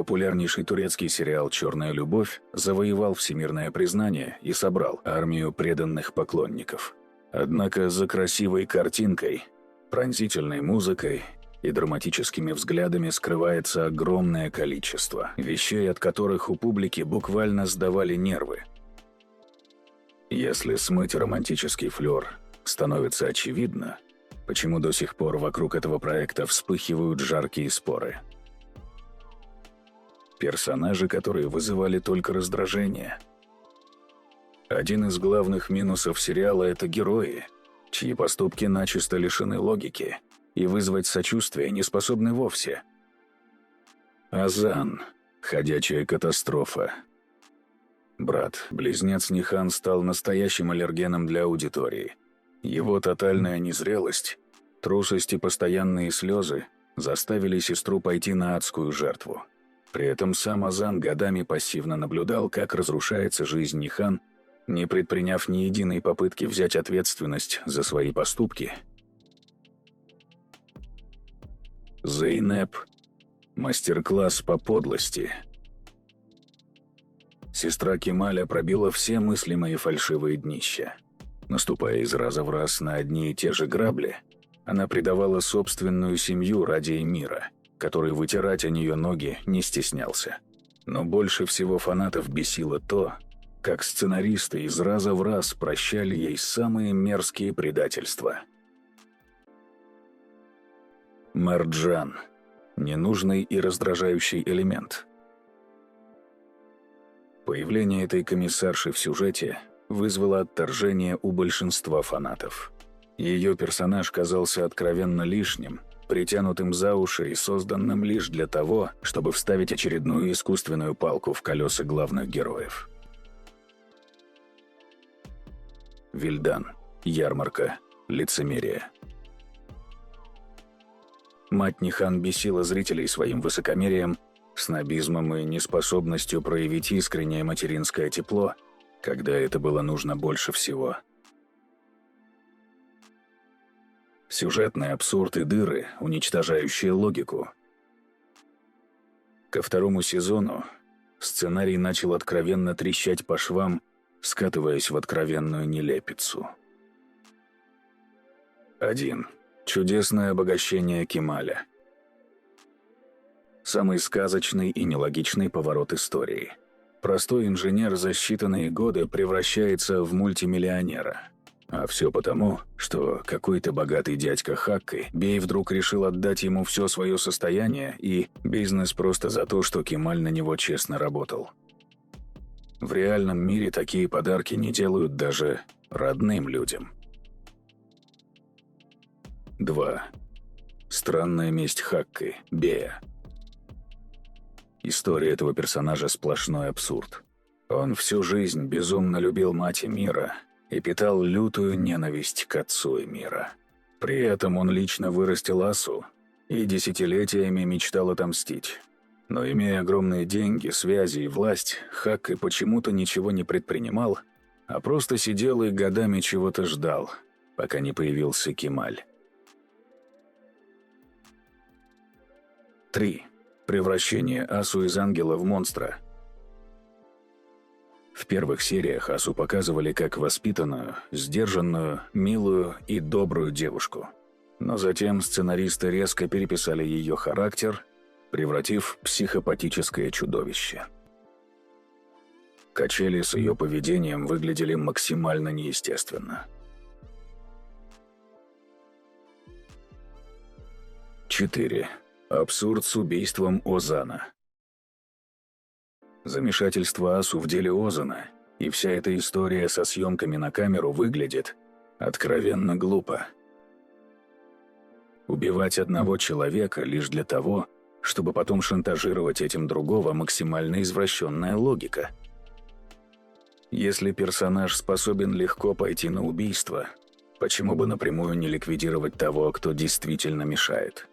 Популярнейший турецкий сериал «Черная любовь» завоевал всемирное признание и собрал армию преданных поклонников. Однако за красивой картинкой, пронзительной музыкой и драматическими взглядами скрывается огромное количество вещей, от которых у публики буквально сдавали нервы. Если смыть романтический флёр становится очевидно, почему до сих пор вокруг этого проекта вспыхивают жаркие споры. Персонажи, которые вызывали только раздражение. Один из главных минусов сериала – это герои, чьи поступки начисто лишены логики и вызвать сочувствие не способны вовсе. Озан – ходячая катастрофа. Брат-близнец Нихан стал настоящим аллергеном для аудитории. Его тотальная незрелость, трусость и постоянные слезы заставили сестру пойти на адскую жертву. При этом сам Озан годами пассивно наблюдал, как разрушается жизнь Нихан, не предприняв ни единой попытки взять ответственность за свои поступки. Зейнеп – мастер-класс по подлости. Сестра Кемаля пробила все мыслимые фальшивые днища. Наступая из раза в раз на одни и те же грабли, она предавала собственную семью ради мира, который вытирать о нее ноги не стеснялся. Но больше всего фанатов бесило то, как сценаристы из раза в раз прощали ей самые мерзкие предательства. Марджан – ненужный и раздражающий элемент. Появление этой комиссарши в сюжете вызвало отторжение у большинства фанатов. Ее персонаж казался откровенно лишним, притянутым за уши и созданным лишь для того, чтобы вставить очередную искусственную палку в колеса главных героев. Вильдан. Ярмарка. Лицемерие. Мать Нихан бесила зрителей своим высокомерием, снобизмом и неспособностью проявить искреннее материнское тепло, когда это было нужно больше всего. Сюжетный абсурд и дыры, уничтожающие логику. Ко второму сезону сценарий начал откровенно трещать по швам, скатываясь в откровенную нелепицу. 1. Чудесное обогащение Кемаля. Самый сказочный и нелогичный поворот истории. Простой инженер за считанные годы превращается в мультимиллионера. А все потому, что какой-то богатый дядька Хакки Бей вдруг решил отдать ему все свое состояние и бизнес просто за то, что Кемаль на него честно работал. В реальном мире такие подарки не делают даже родным людям. 2. Странная месть Хакки Бея. История этого персонажа сплошной абсурд. Он всю жизнь безумно любил мать Эмира и питал лютую ненависть к отцу Эмира. При этом он лично вырастил Асу и десятилетиями мечтал отомстить. Но имея огромные деньги, связи и власть, Хакки почему-то ничего не предпринимал, а просто сидел и годами чего-то ждал, пока не появился Кемаль. 3. Превращение Асу из ангела в монстра. В первых сериях Асу показывали как воспитанную, сдержанную, милую и добрую девушку. Но затем сценаристы резко переписали ее характер, превратив в психопатическое чудовище. Качели с ее поведением выглядели максимально неестественно. 4. Абсурд с убийством Озана. Замешательство Асу в деле Озана и вся эта история со съемками на камеру выглядит откровенно глупо. Убивать одного человека лишь для того, чтобы потом шантажировать этим другого, максимально извращенная логика. Если персонаж способен легко пойти на убийство, почему бы напрямую не ликвидировать того, кто действительно мешает?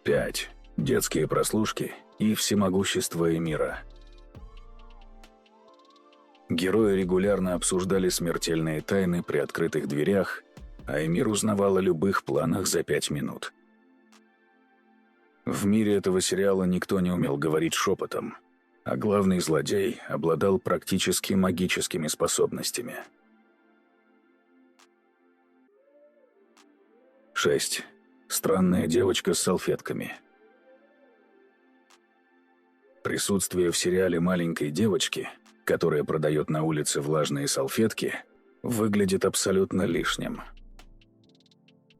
5. Детские прослушки и всемогущество Эмира. Герои регулярно обсуждали смертельные тайны при открытых дверях, а Эмир узнавал о любых планах за 5 минут. В мире этого сериала никто не умел говорить шепотом, а главный злодей обладал практически магическими способностями. 6. Странная девочка с салфетками. Присутствие в сериале маленькой девочки, которая продает на улице влажные салфетки, выглядит абсолютно лишним.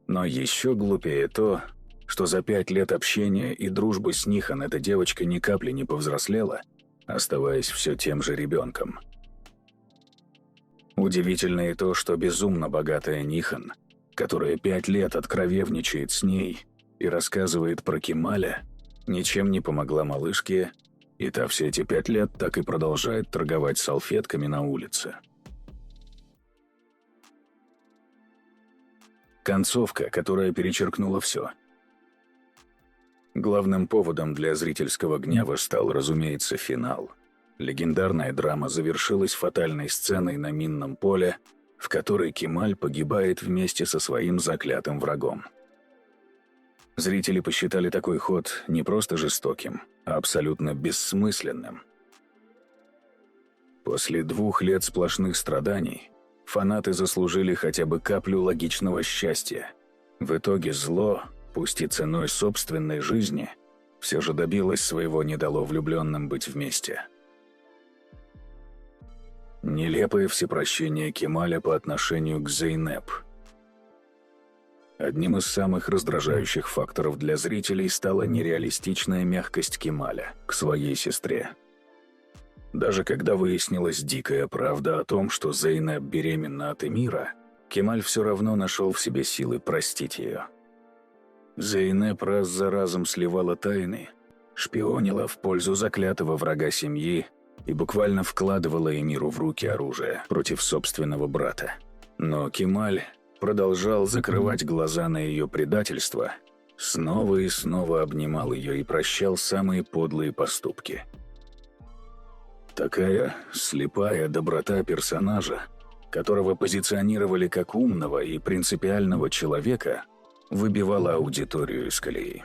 Но еще глупее то, что за 5 лет общения и дружбы с Нихан эта девочка ни капли не повзрослела, оставаясь все тем же ребенком. Удивительно и то, что безумно богатая Нихан, которая 5 лет откровенничает с ней и рассказывает про Кемаля, ничем не помогла малышке, и та все эти 5 лет так и продолжает торговать салфетками на улице. Концовка, которая перечеркнула все. Главным поводом для зрительского гнева стал, разумеется, финал. Легендарная драма завершилась фатальной сценой на минном поле, в которой Кемаль погибает вместе со своим заклятым врагом. Зрители посчитали такой ход не просто жестоким, а абсолютно бессмысленным. После 2 лет сплошных страданий фанаты заслужили хотя бы каплю логичного счастья. В итоге зло, пусть и ценой собственной жизни, все же добилось своего, не дало влюбленным быть вместе. Нелепое всепрощение Кемаля по отношению к Зейнеп. Одним из самых раздражающих факторов для зрителей стала нереалистичная мягкость Кемаля к своей сестре. Даже когда выяснилась дикая правда о том, что Зейнеп беременна от Эмира, Кемаль все равно нашел в себе силы простить ее. Зейнеп раз за разом сливала тайны, шпионила в пользу заклятого врага семьи и буквально вкладывала Эмиру в руки оружие против собственного брата. Но Кемаль продолжал закрывать глаза на ее предательство, снова и снова обнимал ее и прощал самые подлые поступки. Такая слепая доброта персонажа, которого позиционировали как умного и принципиального человека, выбивала аудиторию из колеи.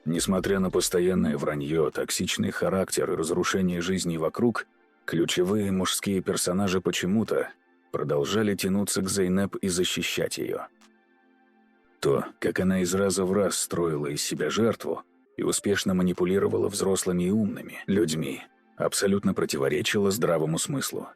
Несмотря на постоянное вранье, токсичный характер и разрушение жизни вокруг, ключевые мужские персонажи почему-то продолжали тянуться к Зейнеп и защищать ее. То, как она из раза в раз строила из себя жертву и успешно манипулировала взрослыми и умными людьми, абсолютно противоречило здравому смыслу.